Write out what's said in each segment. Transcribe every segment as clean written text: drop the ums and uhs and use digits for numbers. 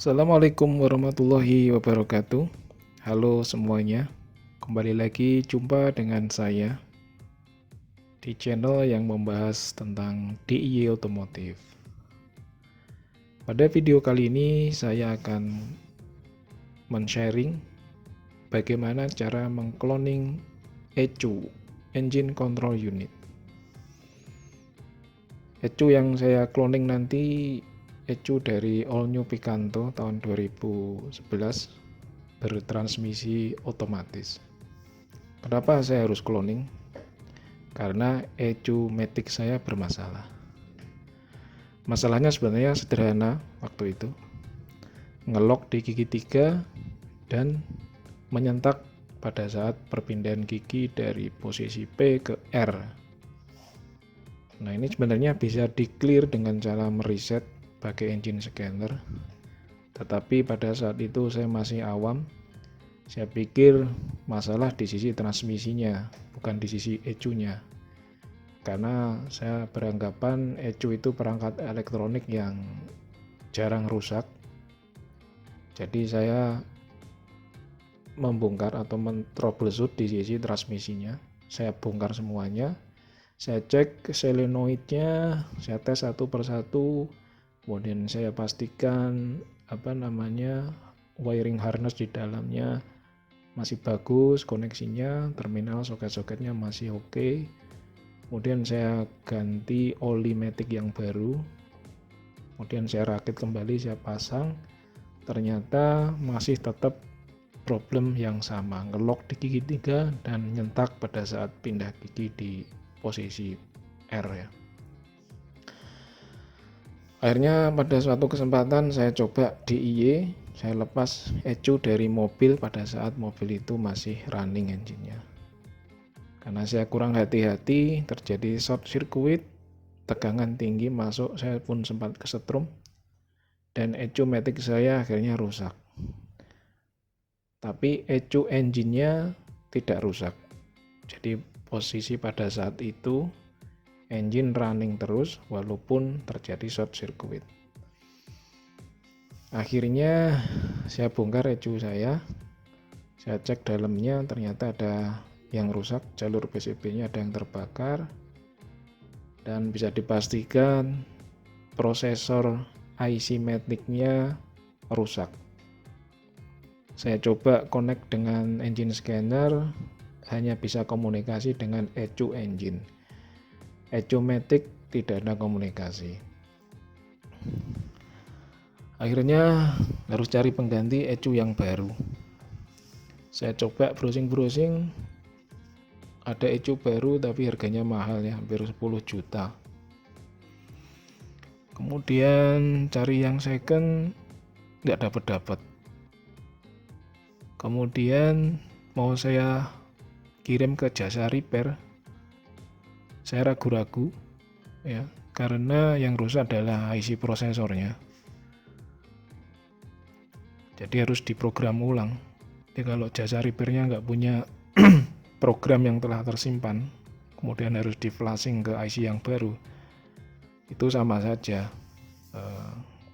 Assalamualaikum warahmatullahi wabarakatuh. Halo semuanya, kembali lagi jumpa dengan saya di channel yang membahas tentang DIY otomotif. Pada video kali ini saya akan men-sharing bagaimana cara mengcloning ECU Engine Control Unit. ECU yang saya cloning nanti ECU dari All New Picanto tahun 2011 bertransmisi otomatis. Kenapa saya harus cloning? Karena ECU Matic saya bermasalah. Masalahnya sebenarnya sederhana waktu itu. Ngelok di gigi 3 dan menyentak pada saat perpindahan gigi dari posisi P ke R. Nah, ini sebenarnya bisa di-clear dengan cara mereset pakai engine scanner. Tetapi pada saat itu saya masih awam. Saya pikir masalah di sisi transmisinya, bukan di sisi ECU-nya. Karena saya beranggapan ECU itu perangkat elektronik yang jarang rusak. Jadi saya membongkar atau men-troubleshoot di sisi transmisinya. Saya bongkar semuanya. Saya cek solenoidnya, saya tes satu persatu, kemudian saya pastikan wiring harness di dalamnya masih bagus, koneksinya, terminal soket-soketnya masih oke. Kemudian saya ganti oli matic yang baru, kemudian saya rakit kembali, saya pasang. Ternyata masih tetap problem yang sama, ngelok di gigi 3 dan nyentak pada saat pindah gigi di posisi R ya. Akhirnya pada suatu kesempatan saya coba DIY, saya lepas ECU dari mobil pada saat mobil itu masih running engine-nya. Karena saya kurang hati-hati, terjadi short circuit, tegangan tinggi masuk, saya pun sempat kesetrum dan ECU matic saya akhirnya rusak. Tapi ECU engine-nya tidak rusak. Jadi posisi pada saat itu engine running terus walaupun terjadi short circuit. Akhirnya saya bongkar ECU saya cek dalamnya, ternyata ada yang rusak, jalur PCB-nya ada yang terbakar, dan bisa dipastikan prosesor IC matic-nya rusak. Saya coba connect dengan engine scanner, hanya bisa komunikasi dengan ECU engine. ECU matic tidak ada komunikasi. Akhirnya harus cari pengganti ECU yang baru. Saya coba browsing, ada ECU baru tapi harganya mahal ya, hampir 10 juta. Kemudian cari yang second, nggak dapat. Kemudian mau saya kirim ke jasa repair, saya ragu-ragu ya, karena yang rusak adalah IC prosesornya. Jadi harus diprogram ulang. Jadi kalau jasa repairnya nggak punya program yang telah tersimpan, kemudian harus di flashing ke IC yang baru, itu sama saja,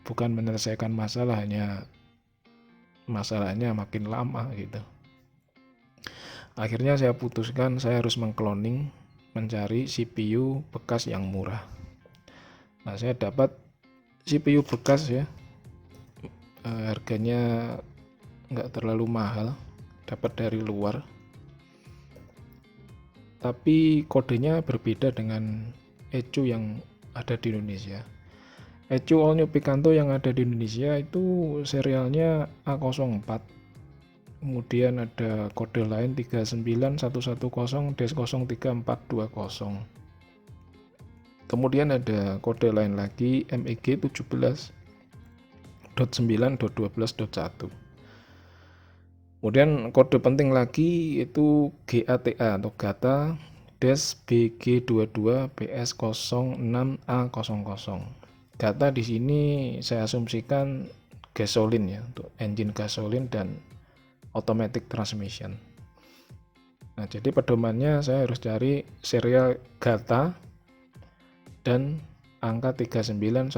bukan menyelesaikan masalah, hanya masalahnya makin lama gitu. Akhirnya saya putuskan saya harus mengcloning, mencari CPU bekas yang murah. Nah, saya dapat CPU bekas ya, harganya nggak terlalu mahal, dapat dari luar, tapi kodenya berbeda dengan ECU yang ada di Indonesia. ECU All New Picanto yang ada di Indonesia itu serialnya A04. Kemudian ada kode lain 39110-03420. Kemudian ada kode lain lagi MEG 17.9.12.1. Kemudian kode penting lagi itu GATA atau GATA BG22 PS06A00. GATA di sini saya asumsikan gasolin ya, untuk engine gasolin dan automatic transmission. Nah, jadi pedomannya saya harus cari serial GATA dan angka 39110.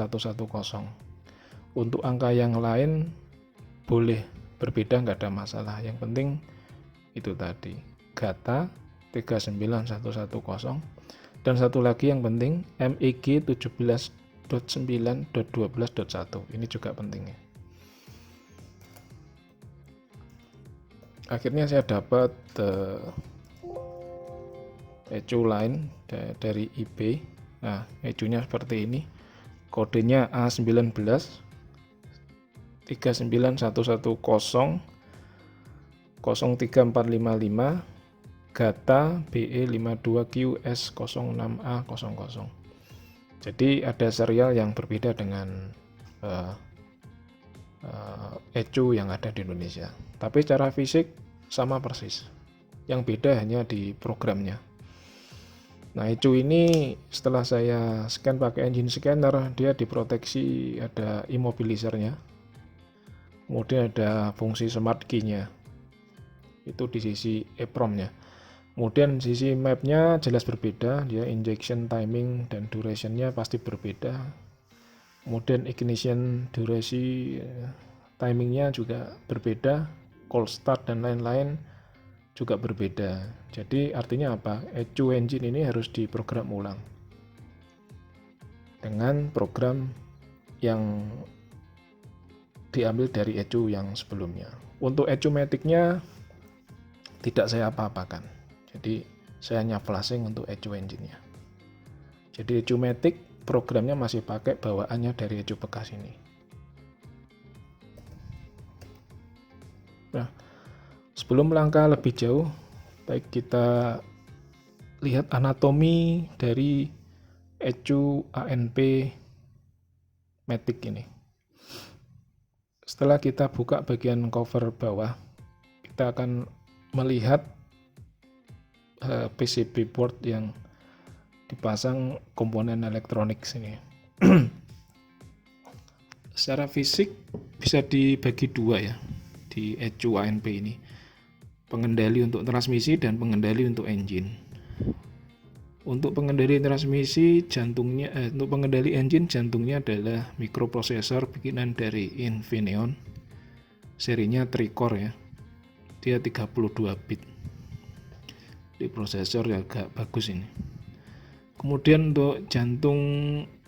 Untuk angka yang lain boleh berbeda, nggak ada masalah. Yang penting itu tadi, GATA 39110, dan satu lagi yang penting MEG 17.9.12.1. Ini juga penting ya. Akhirnya saya dapat ECU lain dari eBay. Nah, ECU-nya seperti ini. Kodenya A19 39110 03455, GATA BE52QS06A00. Jadi ada serial yang berbeda dengan ECU yang ada di Indonesia. Tapi secara fisik sama persis. Yang beda hanya di programnya. Nah, ECU ini setelah saya scan pakai engine scanner, dia diproteksi, ada immobilizer-nya. Kemudian ada fungsi smart key-nya. Itu di sisi EEPROM-nya. Kemudian sisi map-nya jelas berbeda, dia injection timing dan duration-nya pasti berbeda. Kemudian ignition durasi timingnya juga berbeda, cold start dan lain-lain juga berbeda. Jadi artinya apa? ECU engine ini harus diprogram ulang dengan program yang diambil dari ECU yang sebelumnya. Untuk ECU matic-nya tidak saya apa-apakan. Jadi saya hanya flashing untuk ECU engine-nya. Jadi ECU matic programnya masih pakai bawaannya dari ECU bekas ini. Nah, sebelum melangkah lebih jauh, baik kita lihat anatomi dari ECU ANP matic ini. Setelah kita buka bagian cover bawah, kita akan melihat PCB board yang dipasang komponen elektronik sini. Secara fisik bisa dibagi dua ya di ECU ANP ini, pengendali untuk transmisi dan pengendali untuk engine. Untuk pengendali transmisi jantungnya, untuk pengendali engine jantungnya adalah mikroprosesor bikinan dari Infineon, serinya Tricore ya, dia 32 bit. Di prosesor ya agak bagus ini. Kemudian untuk jantung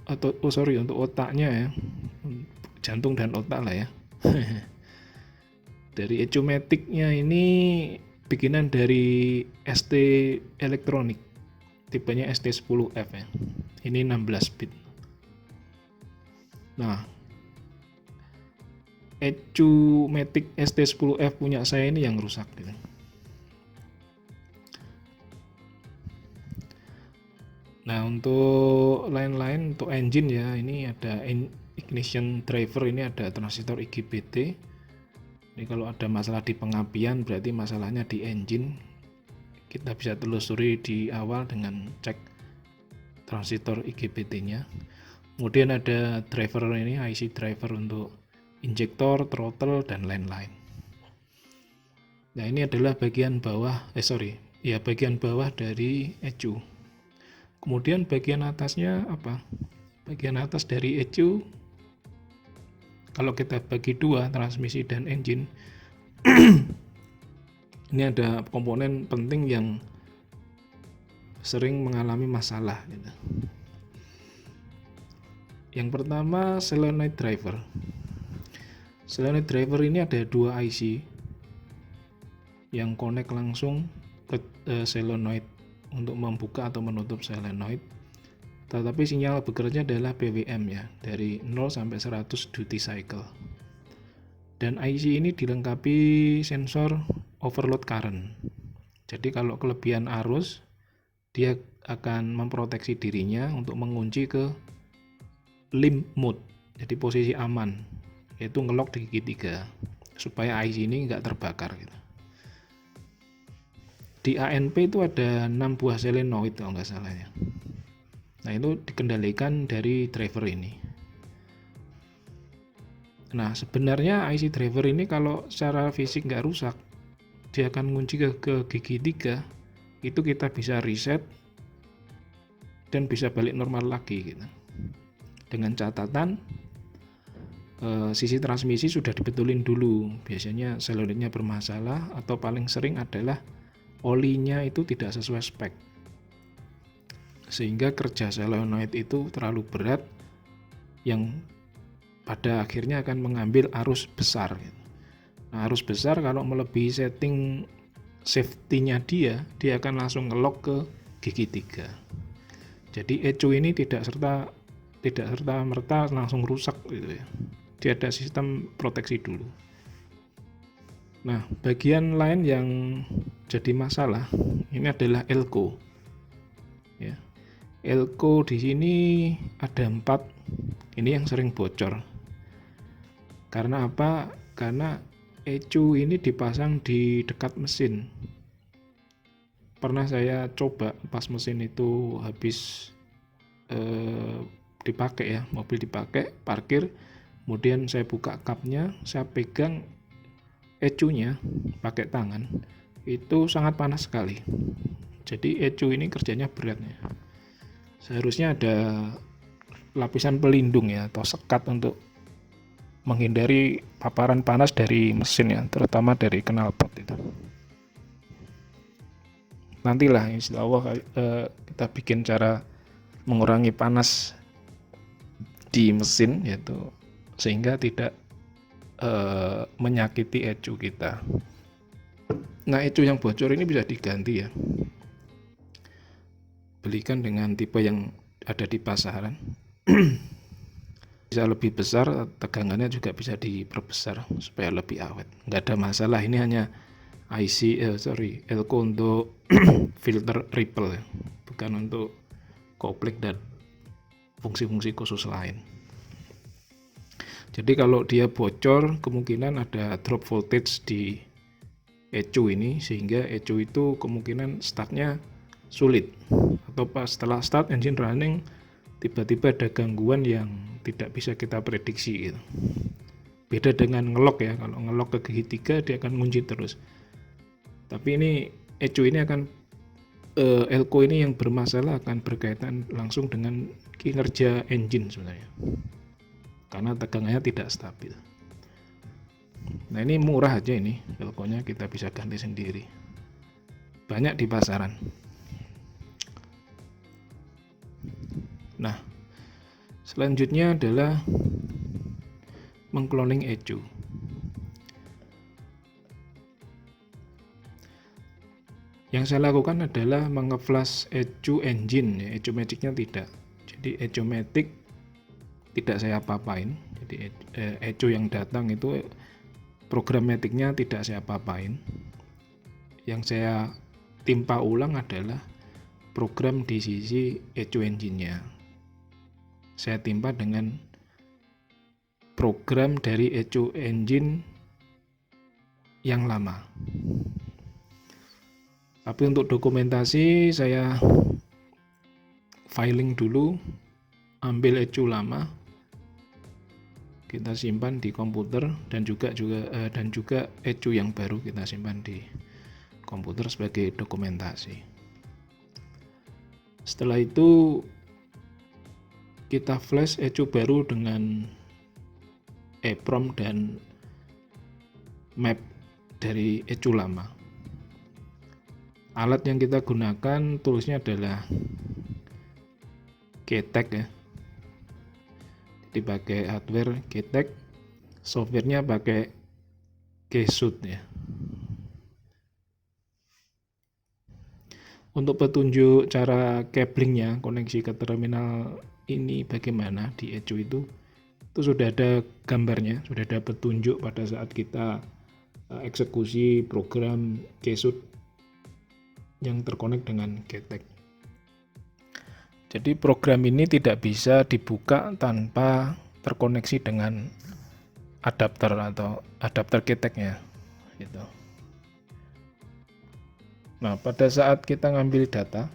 atau untuk otaknya ya, jantung dan otak lah ya. Dari ECU matic-nya ini bikinan dari ST Electronic, tipenya ST10F ya. Ini 16 bit. Nah, ECU matic ST10F punya saya ini yang rusak gitu. Nah, untuk lain-lain, untuk engine ya, ini ada ignition driver, ini ada transistor IGBT. Ini kalau ada masalah di pengapian berarti masalahnya di engine. Kita bisa telusuri di awal dengan cek transistor IGBT-nya. Kemudian ada driver ini, IC driver untuk injektor, throttle dan lain-lain. Nah, ini adalah bagian bawah, bagian bawah dari ECU. Kemudian bagian atasnya apa? Bagian atas dari ECU, kalau kita bagi dua, transmisi dan engine, ini ada komponen penting yang sering mengalami masalah gitu. Yang pertama, solenoid driver. Solenoid driver ini ada dua IC yang connect langsung ke solenoid untuk membuka atau menutup solenoid, tetapi sinyal bekerja adalah BWM ya, dari 0 sampai 100 duty cycle. Dan IC ini dilengkapi sensor overload current. Jadi kalau kelebihan arus, dia akan memproteksi dirinya untuk mengunci ke limp mode, jadi posisi aman, yaitu ngelock di gigi 3 supaya IC ini nggak terbakar gitu. Di ANP itu ada 6 buah solenoid kalau nggak salah ya. Nah, itu dikendalikan dari driver ini. Nah, sebenarnya IC driver ini kalau secara fisik nggak rusak, dia akan ngunci ke gigi 3, itu kita bisa reset dan bisa balik normal lagi gitu. Dengan catatan sisi transmisi sudah dibetulin dulu. Biasanya solenoidnya bermasalah atau paling sering adalah olinya itu tidak sesuai spek. Sehingga kerja solenoid itu terlalu berat yang pada akhirnya akan mengambil arus besar. Nah, arus besar kalau melebihi setting safety-nya dia akan langsung ngelok ke gigi 3. Jadi ECU ini tidak serta merta langsung rusak gitu ya. Dia ada sistem proteksi dulu. Nah, bagian lain yang jadi masalah ini adalah elko. Ya. Elko di sini ada 4. Ini yang sering bocor. Karena apa? Karena ECU ini dipasang di dekat mesin. Pernah saya coba pas mesin itu habis dipakai ya, mobil dipakai, parkir, kemudian saya buka kapnya, saya pegang ECU-nya pakai tangan, itu sangat panas sekali. Jadi ECU ini kerjanya berat ya. Seharusnya ada lapisan pelindung ya atau sekat untuk menghindari paparan panas dari mesin ya, terutama dari knalpot itu. Nantilah insya Allah kita bikin cara mengurangi panas di mesin yaitu sehingga tidak menyakiti ECU kita. Nah, ECU yang bocor ini bisa diganti ya. Belikan dengan tipe yang ada di pasaran. Bisa lebih besar, tegangannya juga bisa diperbesar supaya lebih awet. Nggak ada masalah, ini hanya elko untuk filter ripple ya, bukan untuk kopling dan fungsi-fungsi khusus lain. Jadi kalau dia bocor, kemungkinan ada drop voltage di ECU ini, sehingga ECU itu kemungkinan startnya sulit, atau pas setelah start engine running tiba-tiba ada gangguan yang tidak bisa kita prediksi gitu. Beda dengan ngelok ya, kalau ngelok ke gigi 3 dia akan ngunci terus. Tapi ini ECU ini akan elko ini yang bermasalah akan berkaitan langsung dengan kinerja engine sebenarnya, karena tegangannya tidak stabil. Nah, ini murah aja ini elkonya, kita bisa ganti sendiri, banyak di pasaran. Nah, selanjutnya adalah mengcloning ECU. Yang saya lakukan adalah mengeflash ECU engine ya, ECU matic-nya tidak. Jadi ECU matic tidak saya apa-apain. Jadi ECU yang datang itu program matic-nya tidak saya apa-apain. Yang saya timpa ulang adalah program di sisi ECU engine-nya. Saya timpa dengan program dari ECU engine yang lama. Tapi untuk dokumentasi saya filing dulu, ambil ECU lama, kita simpan di komputer, dan juga ECU yang baru kita simpan di komputer sebagai dokumentasi. Setelah itu kita flash ECU baru dengan EEPROM dan map dari ECU lama. Alat yang kita gunakan toolsnya adalah Keytec ya. Dipakai hardware Keytec, softwarenya pakai Keysuit ya. Untuk petunjuk cara cablingnya, koneksi ke terminal ini bagaimana di ECU itu sudah ada gambarnya, sudah ada petunjuk pada saat kita eksekusi program Keysuit yang terkonek dengan Keytec. Jadi program ini tidak bisa dibuka tanpa terkoneksi dengan adapter atau adapter Keytec-nya gitu. Nah, pada saat kita ngambil data,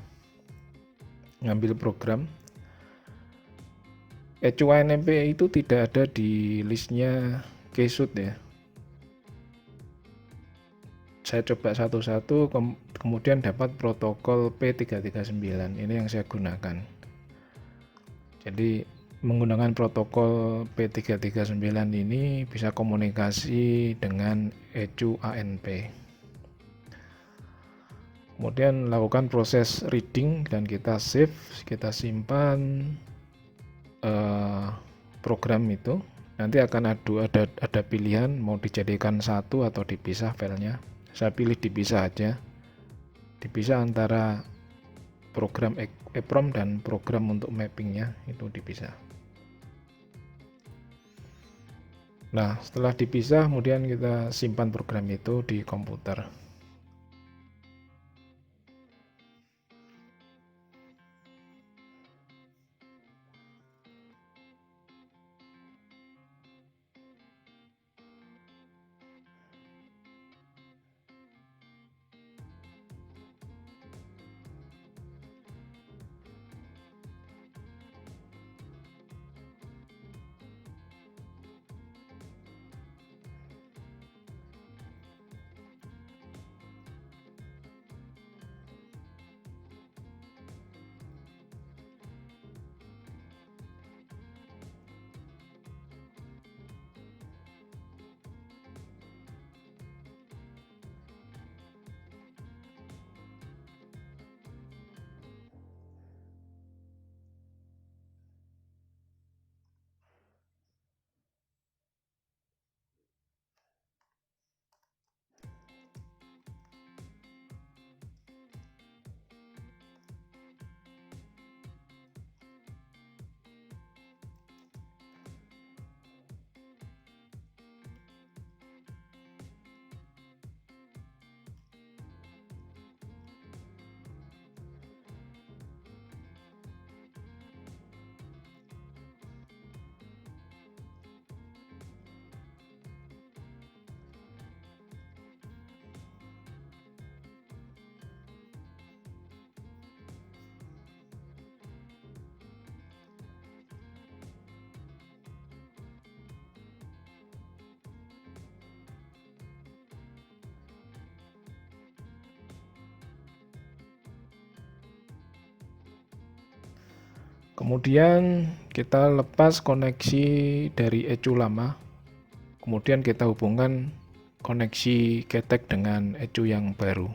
ngambil program, ECU ANMP itu tidak ada di listnya Keysuit ya. Saya coba satu-satu, kemudian dapat protokol P339, ini yang saya gunakan. Jadi Menggunakan protokol P339 ini bisa komunikasi dengan ECU ANP. Kemudian lakukan proses reading dan kita save, kita simpan program itu. Nanti akan ada pilihan mau dijadikan satu atau dipisah filenya. Saya pilih dipisah aja. Dipisah antara program EEPROM dan program untuk mappingnya itu dipisah. Nah, setelah dipisah, kemudian kita simpan program itu di komputer. Kemudian kita lepas koneksi dari ECU lama, kemudian kita hubungkan koneksi GTEK dengan ECU yang baru.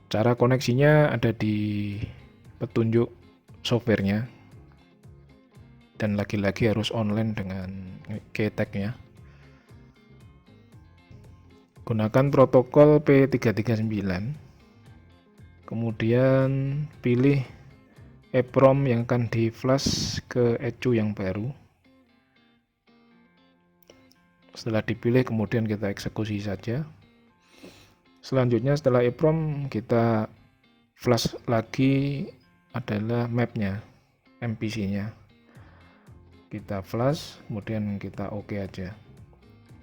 Cara koneksinya ada di petunjuk softwarenya, dan lagi-lagi harus online dengan GTEK-nya. Gunakan protokol P339, kemudian pilih EEPROM yang akan di flash ke ECU yang baru. Setelah dipilih, kemudian kita eksekusi saja. Selanjutnya setelah EEPROM kita flash lagi adalah mapnya, MPC-nya. Kita flash, kemudian kita OK aja.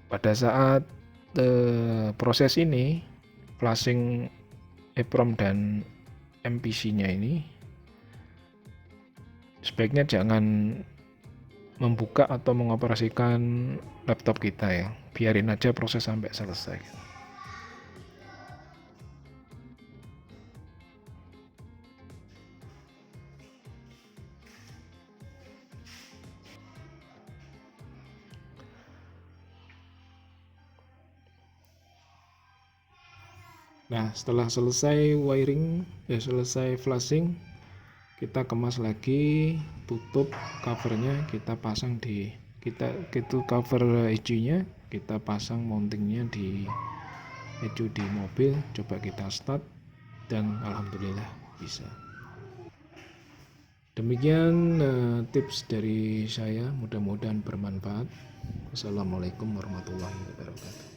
Pada saat proses ini, flashing EEPROM dan MPC-nya ini, sebaiknya jangan membuka atau mengoperasikan laptop kita ya. Biarin aja proses sampai selesai. Nah, setelah selesai wiring, selesai flashing, kita kemas lagi, tutup covernya, kita pasang di itu cover ECU-nya, kita pasang mountingnya di ECU di mobil. Coba kita start dan alhamdulillah bisa. Demikian tips dari saya, mudah-mudahan bermanfaat. Wassalamualaikum warahmatullahi wabarakatuh.